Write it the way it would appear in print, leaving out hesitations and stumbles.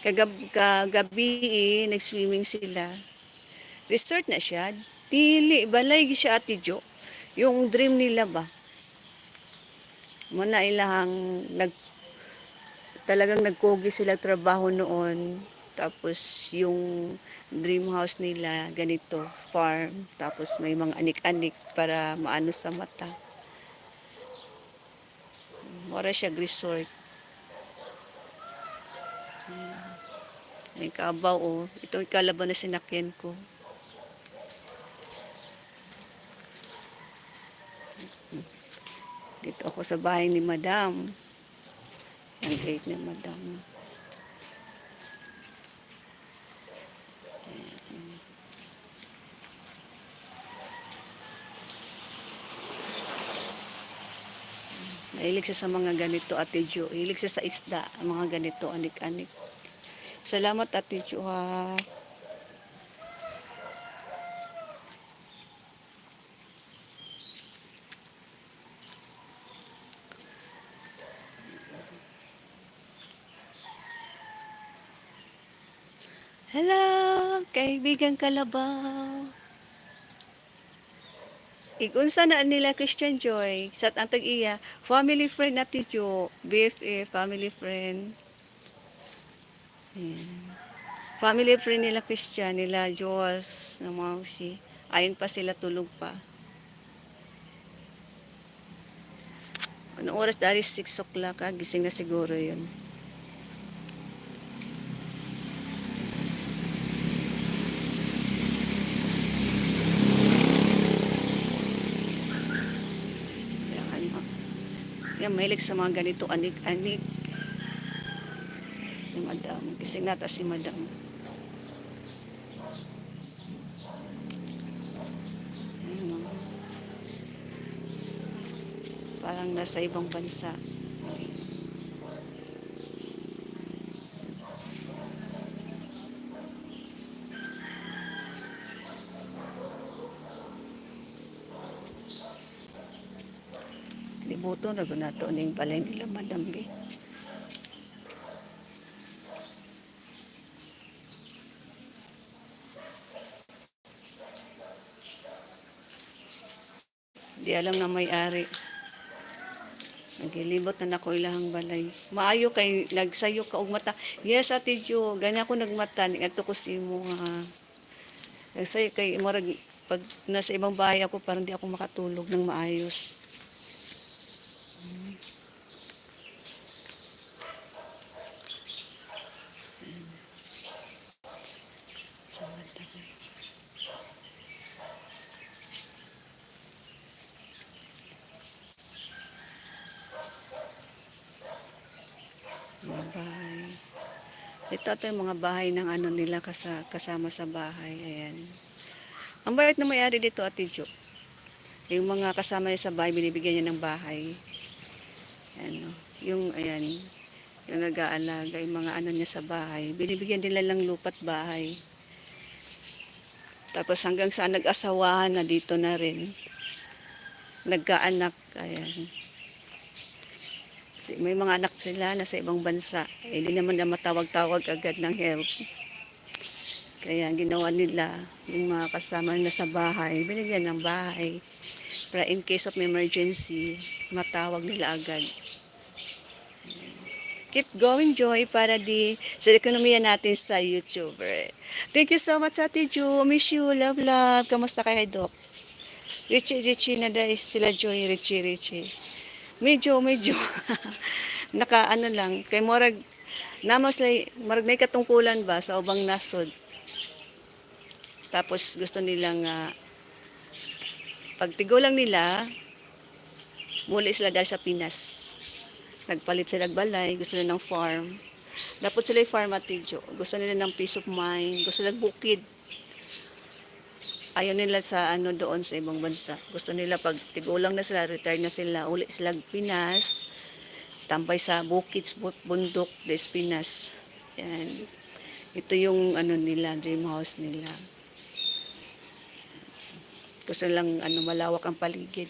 Kagabi, nag-swimming sila. Resort na siya. Dili, balay siya Ate Jo. Yung dream nila ba? Muna ilahang talagang nagkogi sila trabaho noon. Tapos yung dream house nila, ganito, farm. Tapos may mga anik-anik para maano sa mata. Mora siya resort. Ay kabaw oh. Ito yung kalaban na sinakyan ko. Dito ako sa bahay ni Madam. Ang gate ni Madam. Mahilig siya sa mga ganito, Ate Jo. Hilig siya sa isda, mga ganito, anik-anik. Salamat, Ate Jo, ha. Hello, kaibigan Kalabaw. Igunsa na nila Christian Joy. Sa antag iya, family friend Ate Jo. BFF, family friend. Ayan. Family friend nila Christian, nila Joas, na Mausi. Ayon pa sila tulog pa. Anong oras dahil 6 o'clock ha? Gising na siguro yun. Yan, mahilig sa mga ganito anik-anik. Si Madam. Gising nata si Madam. Ayan, parang nasa ibang bansa. Libuto na gunato ning balay nila Madam B. Di alam na may-ari. Nagilibot na ako ilahang balay. Maayo kay nagsayo ka og mata. Yes, Ate Jo, ganyan ako nagmata. Ngadto ko si mo nga. Nagsayo kay murag pag nasa ibang bahay ako parang di ako makatulog ng maayos. Mga bahay. Ito yung mga bahay ng ano nila kasama sa bahay. Ayan. Ang bayad na may-ari dito, Ate Jo. Yung mga kasama niya sa bahay, binibigyan niya ng bahay. Ano, yung, ayan, yung nag-aalaga, yung mga ano niya sa bahay. Binibigyan nila lang lupat bahay. Tapos hanggang sa nag-asawahan na dito na rin. Nagkaanak, ayan. May mga anak sila na sa ibang bansa. Hindi naman na matawag-tawag agad ng help. Kaya ginawa nila yung mga kasama na sa bahay, binigyan ng bahay para in case of emergency, matawag nila agad. Keep going, Joy, para sa ekonomiya natin sa YouTuber. Thank you so much, Ate Jo. Miss you. Love, love. Kamusta kayo, Doc? Richie na dahil sila, Joy. Richie. Medyo. Naka ano lang. Kay Morag, Morag may katungkulan ba sa ubang nasod. Tapos gusto nilang, pagtigo lang nila, muli sila dahil sa Pinas. Nagpalit sila balay, gusto nila ng farm. Dapat sila yung farm, Ate Jo. Gusto nila ng peace of mind, gusto nila bukid. Ayaw nila sa ano doon sa ibang bansa. Gusto nila pag tigulang na sila, retire na sila, uli sila Pinas, tambay sa bukid, bundok, des Pinas. Yan. Ito yung ano nila, dream house nila. Gusto lang ano malawak ang paligid.